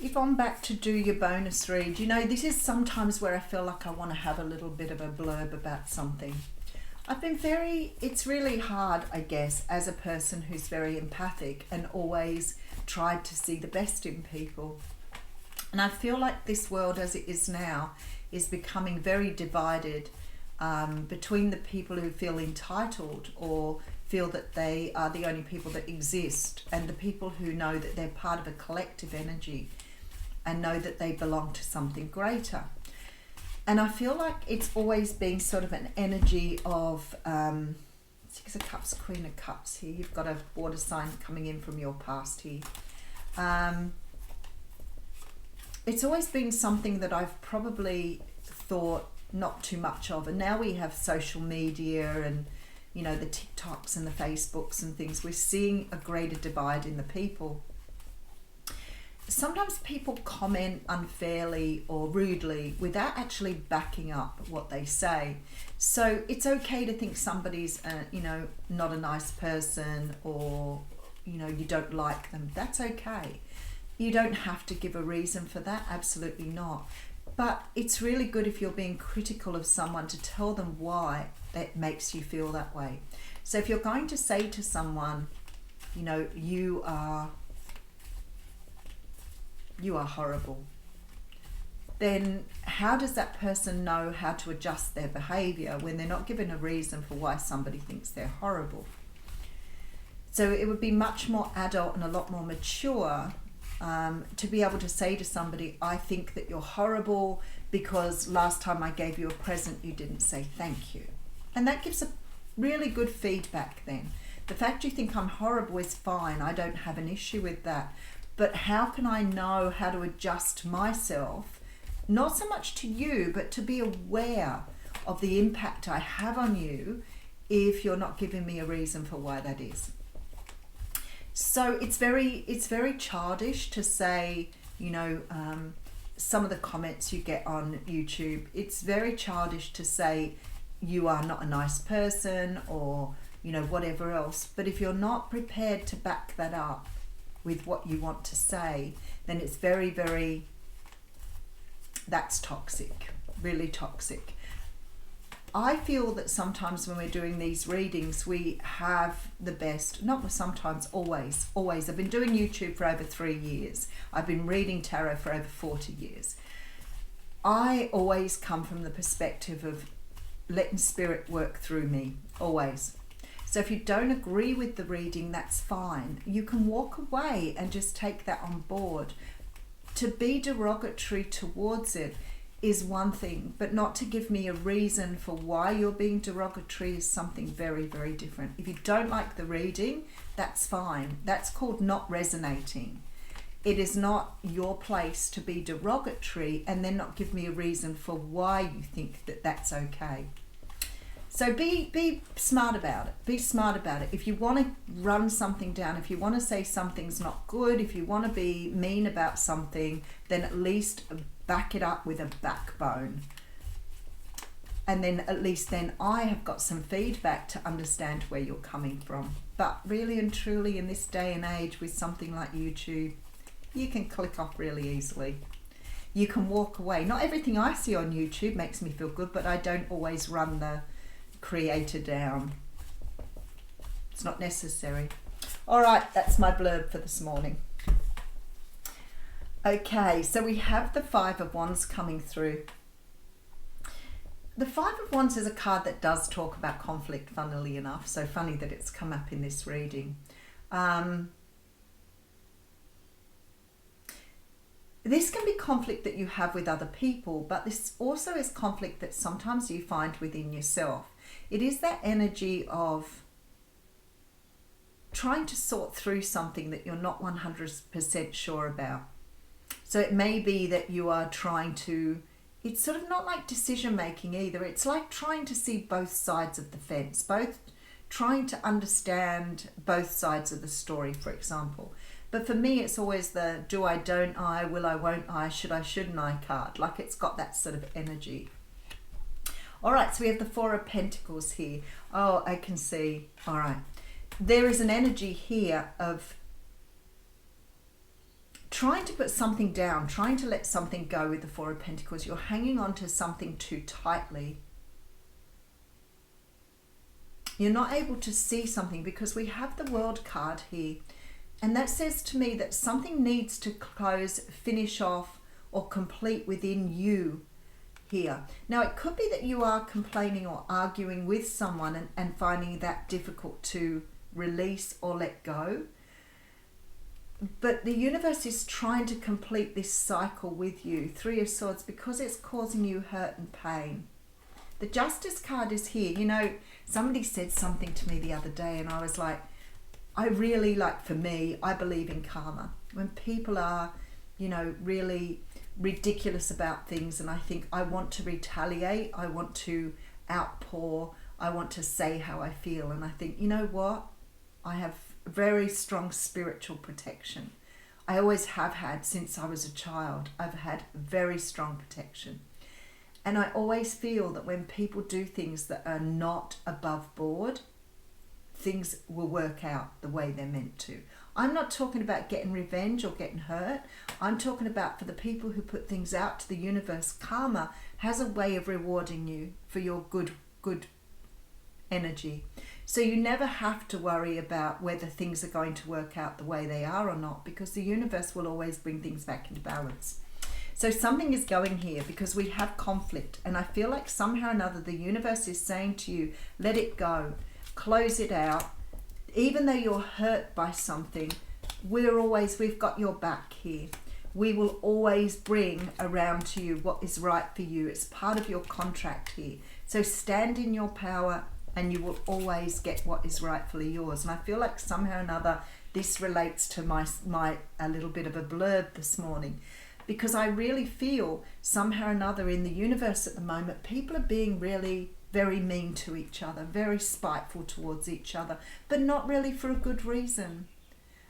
If I'm back to do your bonus read, you know, this is sometimes where I feel like I want to have a little bit of a blurb about something. It's really hard, I guess, as a person who's very empathic and always tried to see the best in people. And I feel like this world as it is now is becoming very divided between the people who feel entitled or feel that they are the only people that exist, and the people who know that they're part of a collective energy and know that they belong to something greater. And I feel like it's always been sort of an energy of Six of Cups, Queen of Cups here. You've got a water sign coming in from your past here. It's always been something that I've probably thought not too much of. And now we have social media and, you know, the TikToks and the Facebooks and things. We're seeing a greater divide in the people. Sometimes people comment unfairly or rudely without actually backing up what they say. So it's okay to think somebody's, you know, not a nice person, or, you know, you don't like them. That's okay. You don't have to give a reason for that. Absolutely not. But it's really good if you're being critical of someone to tell them why that makes you feel that way. So if you're going to say to someone, you know, you are horrible, then how does that person know how to adjust their behavior when they're not given a reason for why somebody thinks they're horrible? So it would be much more adult and a lot more mature to be able to say to somebody, I think that you're horrible because last time I gave you a present you didn't say thank you. And that gives a really good feedback then. The fact you think I'm horrible is fine. I don't have an issue with that. But how can I know how to adjust myself, not so much to you, but to be aware of the impact I have on you if you're not giving me a reason for why that is? So it's very childish to say, you know, some of the comments you get on YouTube, it's very childish to say you are not a nice person or, you know, whatever else. But if you're not prepared to back that up with what you want to say, then it's very, that's toxic, really toxic. I feel that sometimes when we're doing these readings, we have the best, not sometimes, always. I've been doing YouTube for over 3 years. I've been reading tarot for over 40 years. I always come from the perspective of letting spirit work through me, always. So if you don't agree with the reading, that's fine. You can walk away and just take that on board. To be derogatory towards it is one thing, but not to give me a reason for why you're being derogatory is something very, very different. If you don't like the reading, that's fine. That's called not resonating. It is not your place to be derogatory and then not give me a reason for why you think that that's okay. So be smart about it. Be smart about it. If you want to run something down, if you want to say something's not good, if you want to be mean about something, then at least back it up with a backbone. And then at least then I have got some feedback to understand where you're coming from. But really and truly in this day and age with something like YouTube, you can click off really easily. You can walk away. Not everything I see on YouTube makes me feel good, but I don't always run the creator down. It's not necessary. All right, that's my blurb for this morning. Okay, so we have the Five of Wands coming through. The Five of Wands is a card that does talk about conflict, funnily enough. So funny that it's come up in this reading. This can be conflict that you have with other people, but this also is conflict that sometimes you find within yourself. It is that energy of trying to sort through something that you're not 100% sure about. So it may be that you are trying to, it's sort of not like decision making either. It's like trying to see both sides of the fence, both trying to understand both sides of the story, for example. But for me, it's always the do I, don't I, will I, won't I, should I, shouldn't I card. Like it's got that sort of energy. All right, so we have the Four of Pentacles here. Oh, I can see. All right. There is an energy here of trying to put something down, trying to let something go with the Four of Pentacles. You're hanging on to something too tightly. You're not able to see something because we have the World card here. And that says to me that something needs to close, finish off, or complete within you here. Now, it could be that you are complaining or arguing with someone and finding that difficult to release or let go. But the universe is trying to complete this cycle with you, Three of Swords, because it's causing you hurt and pain. The Justice card is here. You know, somebody said something to me the other day and I was like, I really, like, for me, I believe in karma. When people are, you know, really ridiculous about things and I think I want to retaliate, I want to outpour, I want to say how I feel, and I think, you know what? I have very strong spiritual protection. I always have had since I was a child. I've had very strong protection. And I always feel that when people do things that are not above board, things will work out the way they're meant to. I'm not talking about getting revenge or getting hurt. I'm talking about for the people who put things out to the universe, karma has a way of rewarding you for your good energy. So you never have to worry about whether things are going to work out the way they are or not, because the universe will always bring things back into balance. So something is going here because we have conflict, and I feel like somehow or another the universe is saying to you, let it go, close it out. Even though you're hurt by something, we've got your back here. We will always bring around to you what is right for you. It's part of your contract here. So stand in your power and you will always get what is rightfully yours. And I feel like somehow or another this relates to my a little bit of a blurb this morning, because I really feel somehow or another in the universe at the moment, people are being really very mean to each other, very spiteful towards each other, but not really for a good reason.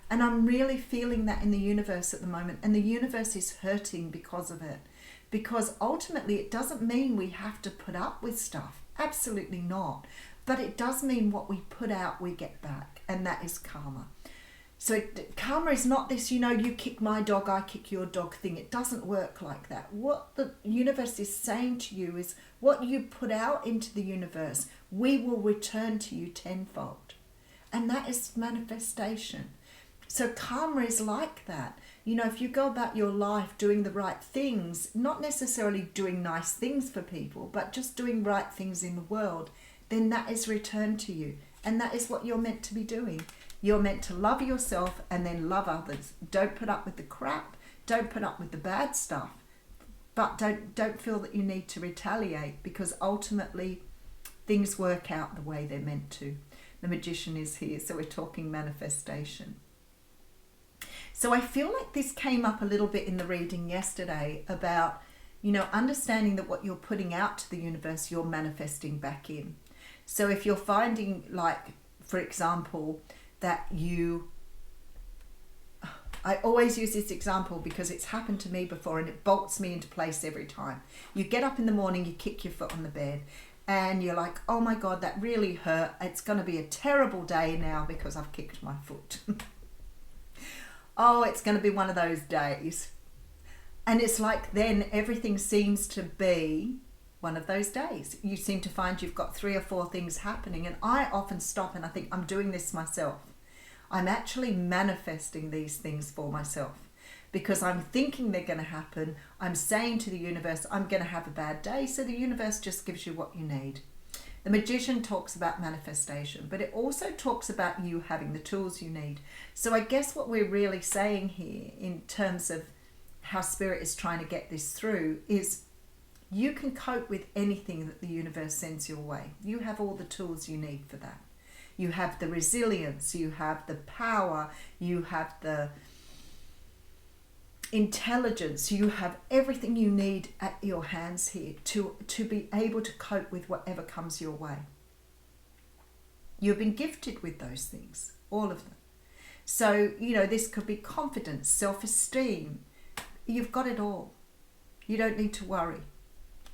And I'm really feeling that in the universe at the moment, and the universe is hurting because of it. Because ultimately it doesn't mean we have to put up with stuff. Absolutely not. But it does mean what we put out, we get back. And that is karma. So karma is not this, you know, you kick my dog, I kick your dog thing. It doesn't work like that. What the universe is saying to you is what you put out into the universe, we will return to you tenfold. And that is manifestation. So karma is like that. You know, if you go about your life doing the right things, not necessarily doing nice things for people, but just doing right things in the world, then that is returned to you. And that is what you're meant to be doing. You're meant to love yourself and then love others. Don't put up with the crap. Don't put up with the bad stuff. But don't feel that you need to retaliate, because ultimately things work out the way they're meant to. The Magician is here, so we're talking manifestation. So I feel like this came up a little bit in the reading yesterday about, you know, understanding that what you're putting out to the universe, you're manifesting back in. So if you're finding, like, for example, that I always use this example because it's happened to me before and it bolts me into place every time. You get up in the morning, you kick your foot on the bed and you're like, oh my God, that really hurt. It's going to be a terrible day now because I've kicked my foot. Oh, it's going to be one of those days. And it's like then everything seems to be one of those days. You seem to find you've got 3 or 4 things happening, and I often stop and I think, I'm doing this myself. I'm actually manifesting these things for myself because I'm thinking they're going to happen. I'm saying to the universe, I'm going to have a bad day, so the universe just gives you what you need. The Magician talks about manifestation, but it also talks about you having the tools you need. So I guess what we're really saying here in terms of how Spirit is trying to get this through is you can cope with anything that the universe sends your way. You have all the tools you need for that. You have the resilience, you have the power, you have the intelligence, you have everything you need at your hands here to be able to cope with whatever comes your way. You've been gifted with those things, all of them. So, you know, this could be confidence, self-esteem. You've got it all. You don't need to worry,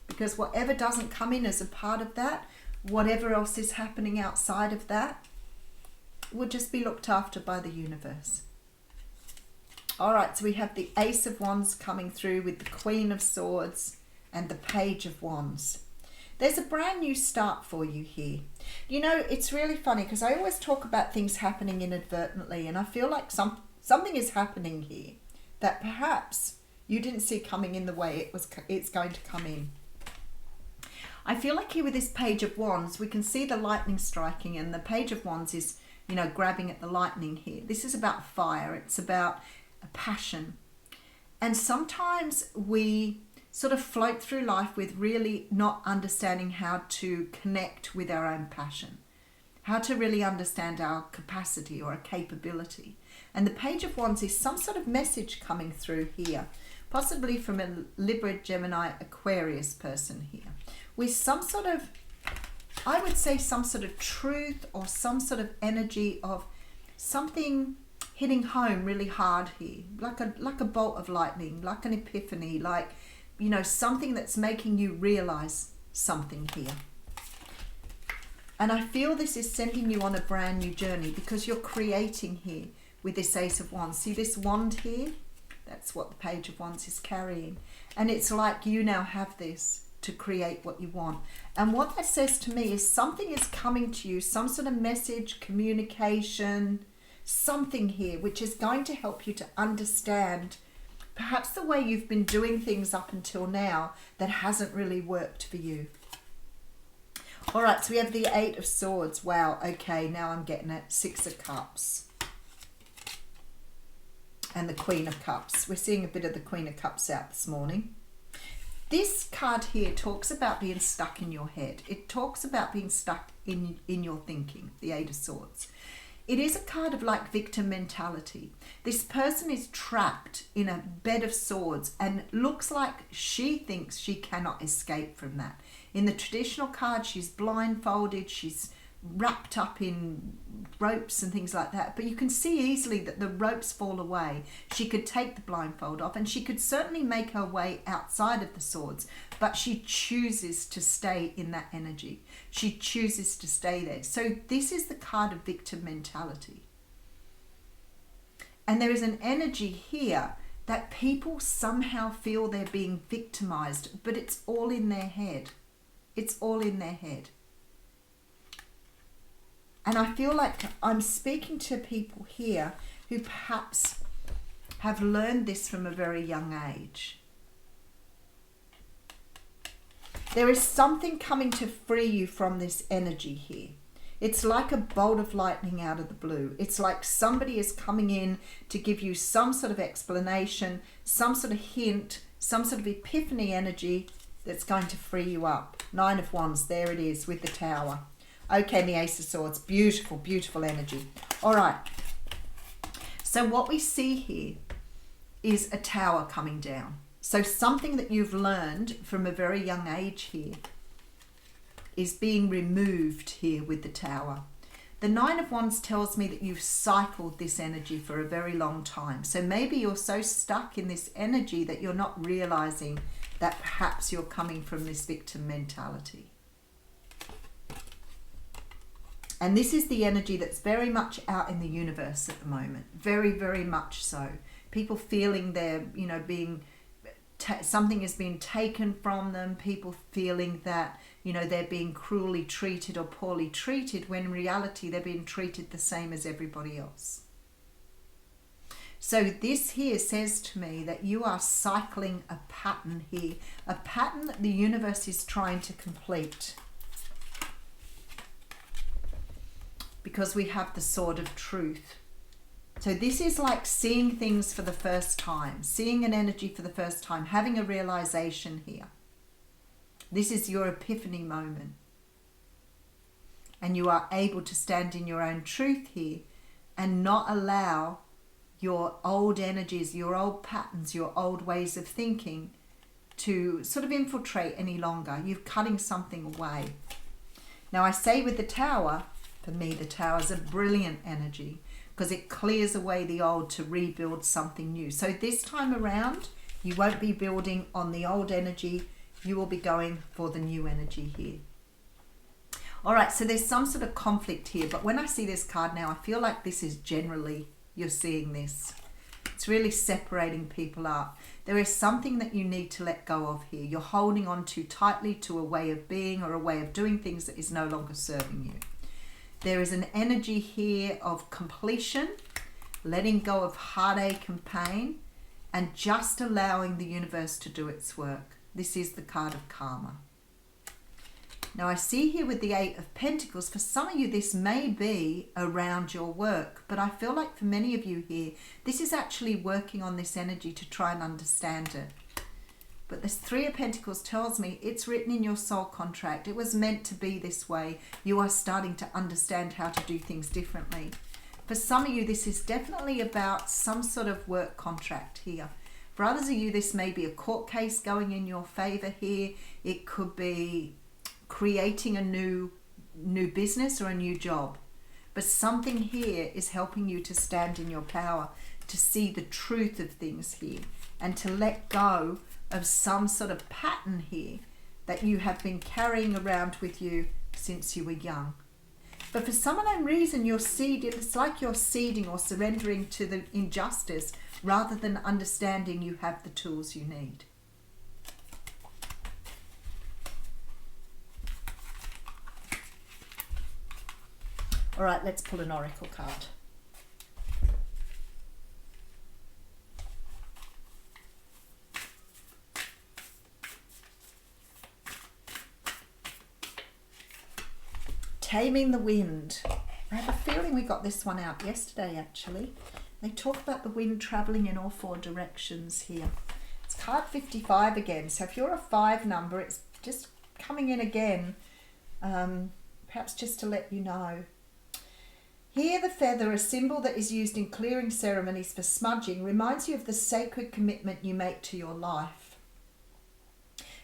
because whatever doesn't come in as a part of that, whatever else is happening outside of that, will just be looked after by the universe. All right, so we have the Ace of Wands coming through with the Queen of Swords and the Page of Wands. There's a brand new start for you here. You know, it's really funny because I always talk about things happening inadvertently, and I feel like something is happening here that perhaps you didn't see coming in the way it's going to come in. I feel like here with this Page of Wands, we can see the lightning striking, and the Page of Wands is, you know, grabbing at the lightning here. This is about fire. It's about a passion. And sometimes we sort of float through life with really not understanding how to connect with our own passion, how to really understand our capacity or our capability. And the Page of Wands is some sort of message coming through here, possibly from a Libra, Gemini, Aquarius person here, with some sort of, I would say, some sort of truth or some sort of energy of something hitting home really hard here, like a bolt of lightning, like an epiphany, like, you know, something that's making you realize something here. And I feel this is sending you on a brand new journey because you're creating here with this Ace of Wands. See this wand here? That's what the Page of Wands is carrying. And it's like you now have this to create what you want. And what that says to me is something is coming to you, some sort of message, communication, something here which is going to help you to understand perhaps the way you've been doing things up until now that hasn't really worked for you. All right, so we have the Eight of Swords. Wow, okay, now I'm getting it. Six of Cups. And the Queen of Cups. We're seeing a bit of the Queen of Cups out this morning. This card here talks about being stuck in your head. It talks about being stuck in your thinking, the Eight of Swords. It is a card of like victim mentality. This person is trapped in a bed of swords and looks like she thinks she cannot escape from that. In the traditional card, she's blindfolded, she's wrapped up in ropes and things like that. But you can see easily that the ropes fall away. She could take the blindfold off and she could certainly make her way outside of the swords, but she chooses to stay in that energy. She chooses to stay there. So this is the card of victim mentality. And there is an energy here that people somehow feel they're being victimized, but it's all in their head. It's all in their head. And I feel like I'm speaking to people here who perhaps have learned this from a very young age. There is something coming to free you from this energy here. It's like a bolt of lightning out of the blue. It's like somebody is coming in to give you some sort of explanation, some sort of hint, some sort of epiphany energy that's going to free you up. Nine of Wands, there it is with the Tower. Okay, and the Ace of Swords, beautiful, beautiful energy. All right, so what we see here is a tower coming down. So something that you've learned from a very young age here is being removed here with the Tower. The Nine of Wands tells me that you've cycled this energy for a very long time. So maybe you're so stuck in this energy that you're not realizing that perhaps you're coming from this victim mentality. And this is the energy that's very much out in the universe at the moment. Very, very much so. People feeling they're, you know, being, something has been taken from them. People feeling that, you know, they're being cruelly treated or poorly treated, when in reality they're being treated the same as everybody else. So this here says to me that you are cycling a pattern here. A pattern that the universe is trying to complete. Because we have the Sword of Truth. So this is like seeing things for the first time, seeing an energy for the first time, having a realization here. This is your epiphany moment. And you are able to stand in your own truth here and not allow your old energies, your old patterns, your old ways of thinking to sort of infiltrate any longer. You're cutting something away. Now I say with the Tower, for me, the Tower is a brilliant energy because it clears away the old to rebuild something new. So this time around, you won't be building on the old energy. You will be going for the new energy here. All right, so there's some sort of conflict here. But when I see this card now, I feel like this is generally, you're seeing this. It's really separating people up. There is something that you need to let go of here. You're holding on too tightly to a way of being or a way of doing things that is no longer serving you. There is an energy here of completion, letting go of heartache and pain, and just allowing the universe to do its work. This is the card of karma. Now I see here with the Eight of Pentacles, for some of you this may be around your work, but I feel like for many of you here, this is actually working on this energy to try and understand it. But this Three of Pentacles tells me it's written in your soul contract. It was meant to be this way. You are starting to understand how to do things differently. For some of you, this is definitely about some sort of work contract here. For others of you, this may be a court case going in your favor here. It could be creating a new business or a new job. But something here is helping you to stand in your power, to see the truth of things here, and to let go of some sort of pattern here that you have been carrying around with you since you were young. But for some unknown reason, it's like you're ceding or surrendering to the injustice rather than understanding you have the tools you need. All right, let's pull an oracle card. Taming the wind. I have a feeling we got this one out yesterday, actually. They talk about the wind traveling in all four directions here. It's card 55 again. So if you're a 5 number, it's just coming in again. Perhaps just to let you know. Here the feather, a symbol that is used in clearing ceremonies for smudging, reminds you of the sacred commitment you make to your life.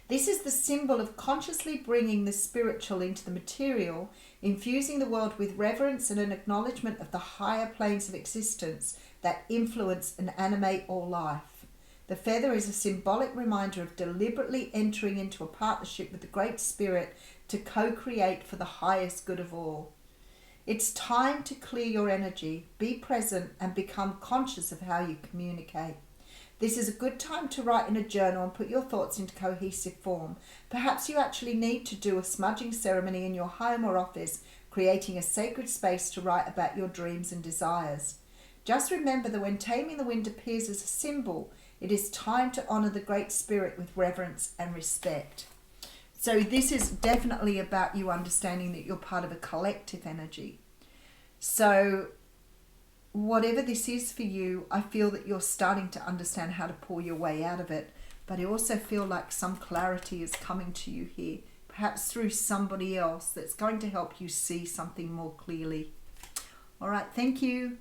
This is the symbol of consciously bringing the spiritual into the material, infusing the world with reverence and an acknowledgement of the higher planes of existence that influence and animate all life. The feather is a symbolic reminder of deliberately entering into a partnership with the Great Spirit to co-create for the highest good of all. It's time to clear your energy, be present, and become conscious of how you communicate. This is a good time to write in a journal and put your thoughts into cohesive form. Perhaps you actually need to do a smudging ceremony in your home or office, creating a sacred space to write about your dreams and desires. Just remember that when taming the wind appears as a symbol, it is time to honour the Great Spirit with reverence and respect. So this is definitely about you understanding that you're part of a collective energy. So whatever this is for you, I feel that you're starting to understand how to pull your way out of it. But I also feel like some clarity is coming to you here, perhaps through somebody else that's going to help you see something more clearly. All right, thank you.